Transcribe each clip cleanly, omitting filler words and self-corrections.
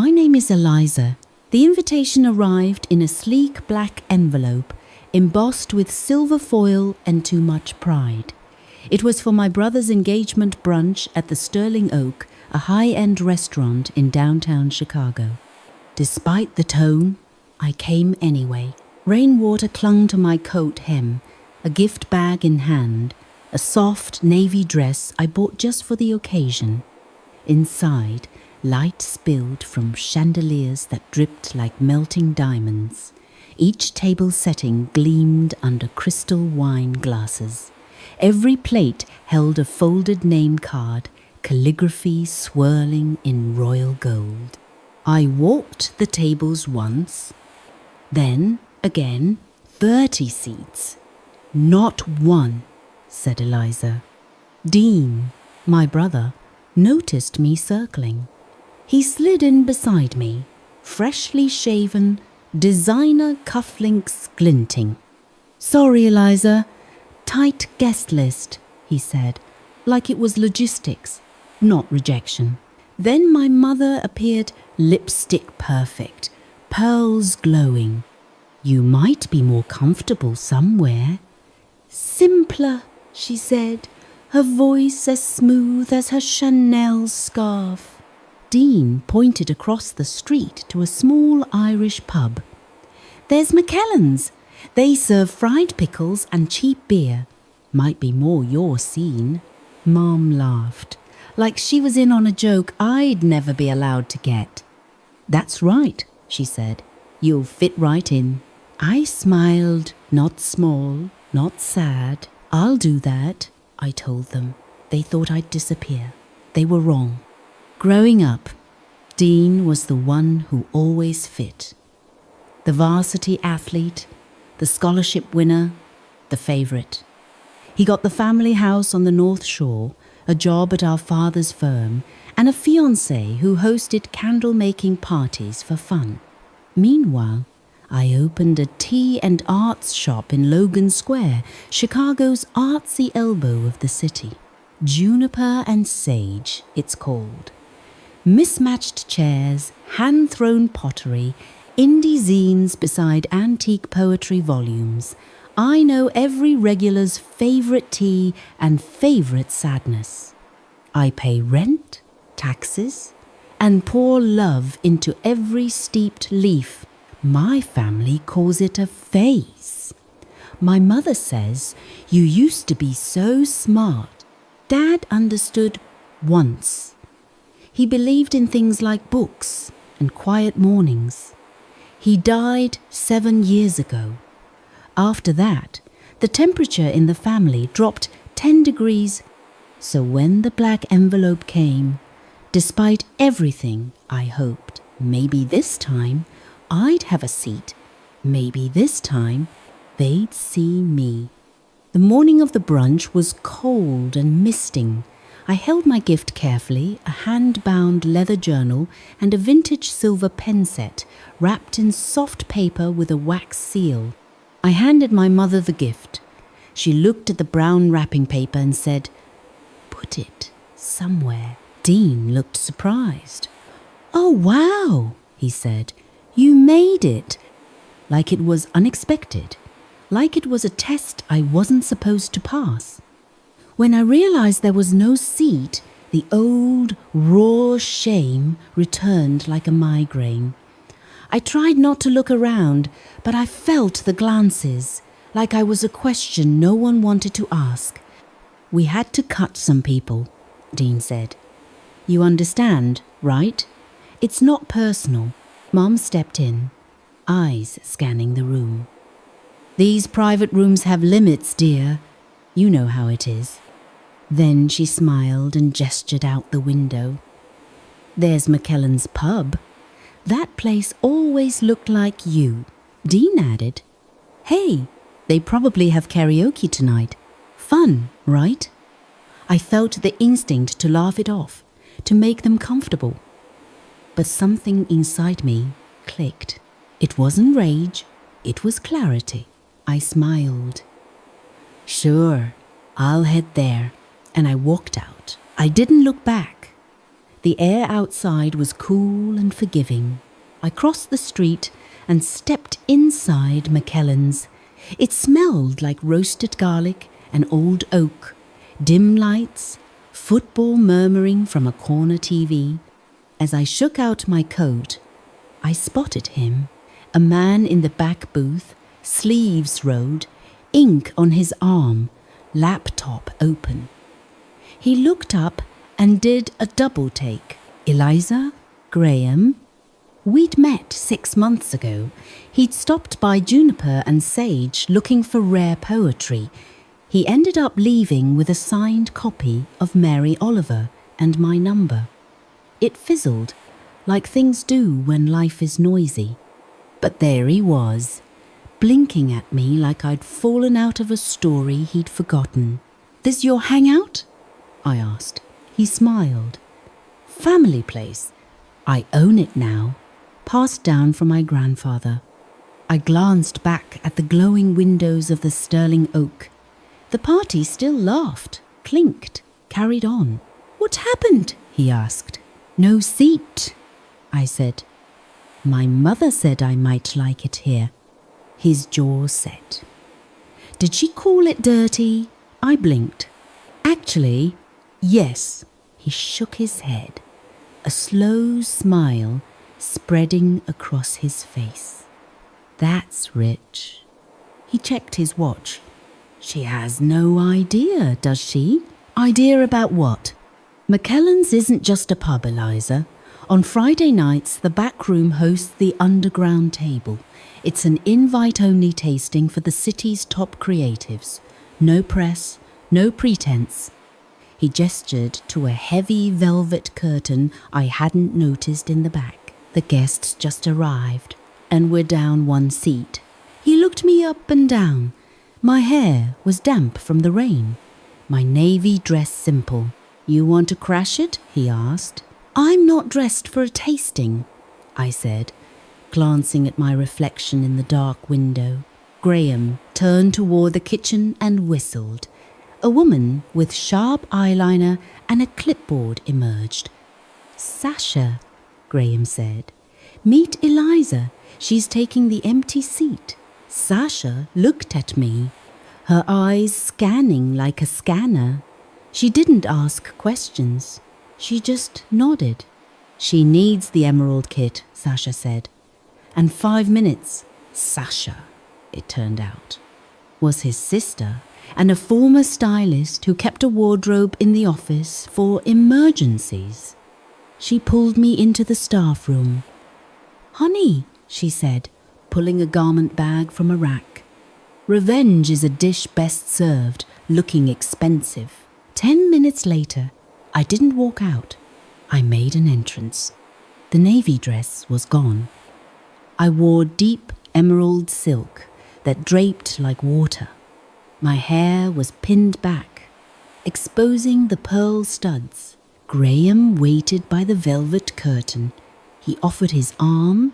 My name is Eliza. The invitation arrived in a sleek black envelope, embossed with silver foil and too much pride. It was for my brother's engagement brunch at the Sterling Oak, a high-end restaurant in downtown Chicago. Despite the tone, I came anyway. Rainwater clung to my coat hem, a gift bag in hand, a soft navy dress I bought just for the occasion. Inside, light spilled from chandeliers that dripped like melting diamonds. Each table setting gleamed under crystal wine glasses. Every plate held a folded name card, calligraphy swirling in royal gold. I walked the tables once, then again 30 seats. Not one, said Eliza. Dean, my brother, noticed me circling. He slid in beside me, freshly shaven, designer cufflinks glinting. Sorry, Eliza, tight guest list, he said, like it was logistics, not rejection. Then my mother appeared lipstick perfect, pearls glowing. You might be more comfortable somewhere. Simpler, she said, her voice as smooth as her Chanel scarf. Dean pointed across the street to a small Irish pub. There's McKellen's. They serve fried pickles and cheap beer. Might be more your scene. Mom laughed, like she was in on a joke I'd never be allowed to get. That's right, she said. You'll fit right in. I smiled, not small, not sad. I'll do that, I told them. They thought I'd disappear. They were wrong. Growing up, Dean was the one who always fit. The varsity athlete, the scholarship winner, the favourite. He got the family house on the North Shore, a job at our father's firm, and a fiancée who hosted candle-making parties for fun. Meanwhile, I opened a tea and arts shop in Logan Square, Chicago's artsy elbow of the city. Juniper and Sage, it's called. Mismatched chairs, hand-thrown pottery, indie zines beside antique poetry volumes. I know every regular's favourite tea and favourite sadness. I pay rent, taxes, and pour love into every steeped leaf. My family calls it a face. My mother says, you used to be so smart. Dad understood once. He believed in things like books and quiet mornings. He died 7 years ago. After that, the temperature in the family dropped 10 degrees. So when the black envelope came, despite everything, I hoped maybe this time I'd have a seat. Maybe this time they'd see me. The morning of the brunch was cold and misting. I held my gift carefully, a hand-bound leather journal and a vintage silver pen set wrapped in soft paper with a wax seal. I handed my mother the gift. She looked at the brown wrapping paper and said, "Put it somewhere." Dean looked surprised. "Oh, wow," he said. "You made it." Like it was unexpected. Like it was a test I wasn't supposed to pass. When I realized there was no seat, the old, raw shame returned like a migraine. I tried not to look around, but I felt the glances, like I was a question no one wanted to ask. "We had to cut some people," Dean said. "You understand, right? It's not personal." Mom stepped in, eyes scanning the room. "These private rooms have limits, dear. You know how it is." Then she smiled and gestured out the window. "There's McKellen's pub. That place always looked like you." Dean added, "Hey, they probably have karaoke tonight. Fun, right?" I felt the instinct to laugh it off, to make them comfortable. But something inside me clicked. It wasn't rage, it was clarity. I smiled. "Sure, I'll head there." And I walked out. I didn't look back. The air outside was cool and forgiving. I crossed the street and stepped inside McKellen's. It smelled like roasted garlic and old oak, dim lights, football murmuring from a corner TV. As I shook out my coat, I spotted him, a man in the back booth, sleeves rolled, ink on his arm, laptop open. He looked up and did a double take. Eliza? Graham? We'd met 6 months ago. He'd stopped by Juniper and Sage looking for rare poetry. He ended up leaving with a signed copy of Mary Oliver and my number. It fizzled, like things do when life is noisy. But there he was, blinking at me like I'd fallen out of a story he'd forgotten. "This your hangout?" I asked. He smiled. "Family place. I own it now. Passed down from my grandfather." I glanced back at the glowing windows of the sterling oak. The party still laughed, clinked, carried on. "What happened?" he asked. "No seat," I said. "My mother said I might like it here." His jaw set. "Did she call it dirty?" I blinked. "Actually, yes." He shook his head, a slow smile spreading across his face. "That's rich." He checked his watch. "She has no idea, does she?" "Idea about what?" McKellen's isn't just a pub, Eliza. On Friday nights, the back room hosts the Underground Table. It's an invite-only tasting for the city's top creatives. No press, no pretense. He gestured to a heavy velvet curtain I hadn't noticed in the back. The guests just arrived, and we're down one seat. He looked me up and down. My hair was damp from the rain. My navy dress simple. "You want to crash it?" he asked. "I'm not dressed for a tasting," I said, glancing at my reflection in the dark window. Graham turned toward the kitchen and whistled. A woman with sharp eyeliner and a clipboard emerged. "Sasha," Graham said. "Meet Eliza. She's taking the empty seat." Sasha looked at me, her eyes scanning like a scanner. She didn't ask questions. She just nodded. "She needs the emerald kit," Sasha said. And 5 minutes, Sasha, it turned out, was his sister and a former stylist who kept a wardrobe in the office for emergencies. She pulled me into the staff room. "Honey," she said, pulling a garment bag from a rack. "Revenge is a dish best served, looking expensive." 10 minutes later, I didn't walk out. I made an entrance. The navy dress was gone. I wore deep emerald silk that draped like water. My hair was pinned back, exposing the pearl studs. Graham waited by the velvet curtain. He offered his arm.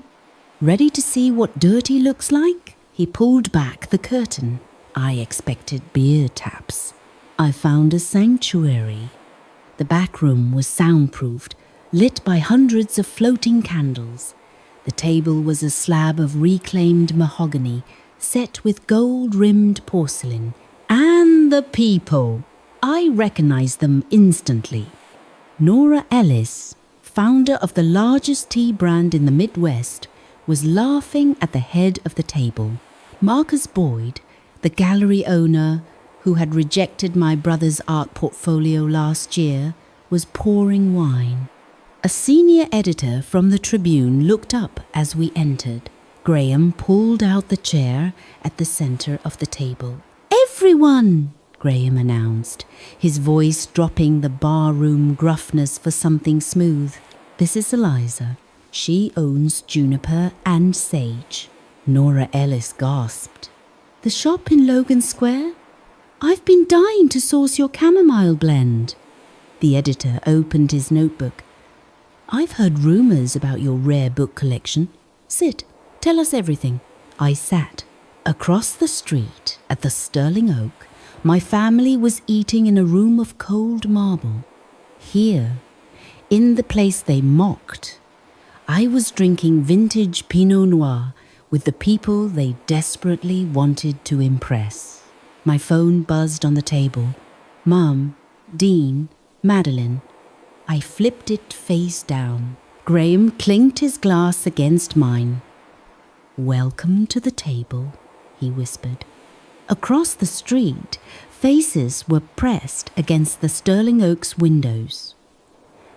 "Ready to see what dirty looks like?" He pulled back the curtain. I expected beer taps. I found a sanctuary. The back room was soundproofed, lit by hundreds of floating candles. The table was a slab of reclaimed mahogany, set with gold-rimmed porcelain. And the people! I recognized them instantly. Nora Ellis, founder of the largest tea brand in the Midwest, was laughing at the head of the table. Marcus Boyd, the gallery owner who had rejected my brother's art portfolio last year, was pouring wine. A senior editor from the Tribune looked up as we entered. Graham pulled out the chair at the center of the table. "Everyone!" Graham announced, his voice dropping the barroom gruffness for something smooth. "This is Eliza. She owns Juniper and Sage." Nora Ellis gasped. "The shop in Logan Square? I've been dying to source your chamomile blend." The editor opened his notebook. "I've heard rumors about your rare book collection. Sit, tell us everything." I sat. Across the street, at the Sterling Oak, my family was eating in a room of cold marble. Here, in the place they mocked. I was drinking vintage Pinot Noir with the people they desperately wanted to impress. My phone buzzed on the table. Mum, Dean, Madeline. I flipped it face down. Graham clinked his glass against mine. "Welcome to the table," he whispered. Across the street, faces were pressed against the Sterling Oaks windows.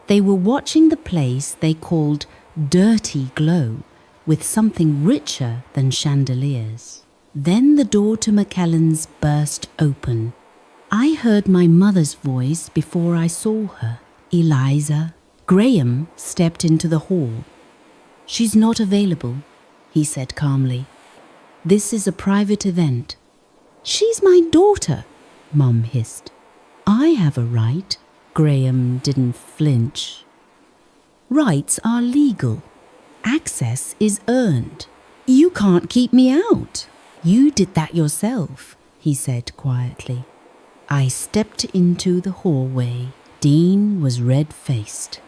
They were watching the place they called Dirty Glow with something richer than chandeliers. Then the door to McKellen's burst open. I heard my mother's voice before I saw her. "Eliza." Graham stepped into the hall. "She's not available," he said calmly. "This is a private event." "She's my daughter," Mum hissed. "I have a right." Graham didn't flinch. "Rights are legal. Access is earned. You can't keep me out." "You did that yourself," he said quietly. I stepped into the hallway. Dean was red-faced.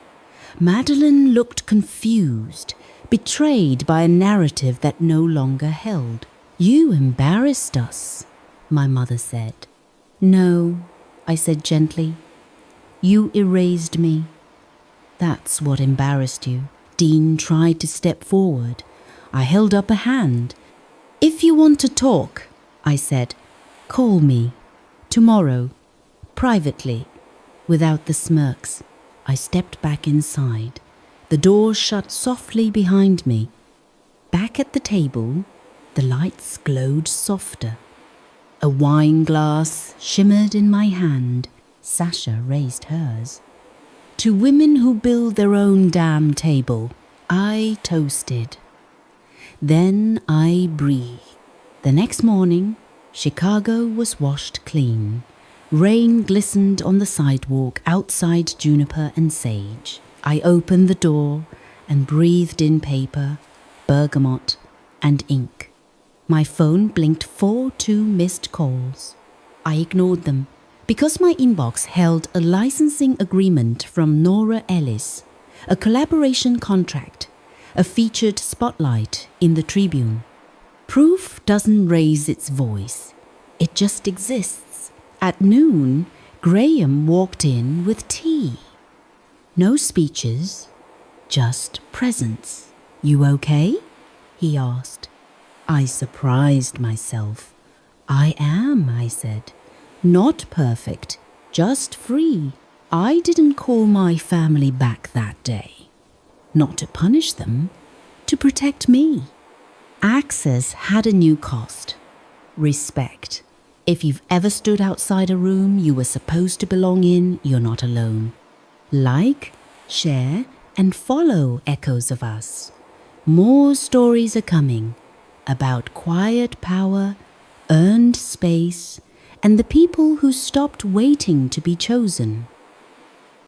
Madeline looked confused, betrayed by a narrative that no longer held. "You embarrassed us," my mother said. "No," I said gently. "You erased me. That's what embarrassed you." Dean tried to step forward. I held up a hand. "If you want to talk," I said, "call me. Tomorrow. Privately." Without the smirks, I stepped back inside. The door shut softly behind me. Back at the table, the lights glowed softer. A wine glass shimmered in my hand. Sasha raised hers. "To women who build their own damn table," I toasted. Then I breathed. The next morning, Chicago was washed clean. Rain glistened on the sidewalk outside Juniper and Sage. I opened the door and breathed in paper, bergamot, and ink. My phone blinked 42 missed calls. I ignored them because my inbox held a licensing agreement from Nora Ellis, a collaboration contract, a featured spotlight in the Tribune. Proof doesn't raise its voice. It just exists. At noon, Graham walked in with tea. No speeches, just presence. "You okay?" he asked. I surprised myself. "I am," I said. "Not perfect, just free. I didn't call my family back that day. Not to punish them, to protect me." Access had a new cost. Respect. If you've ever stood outside a room you were supposed to belong in, you're not alone. Like, share, and follow Echoes of Us. More stories are coming about quiet power, earned space, and the people who stopped waiting to be chosen.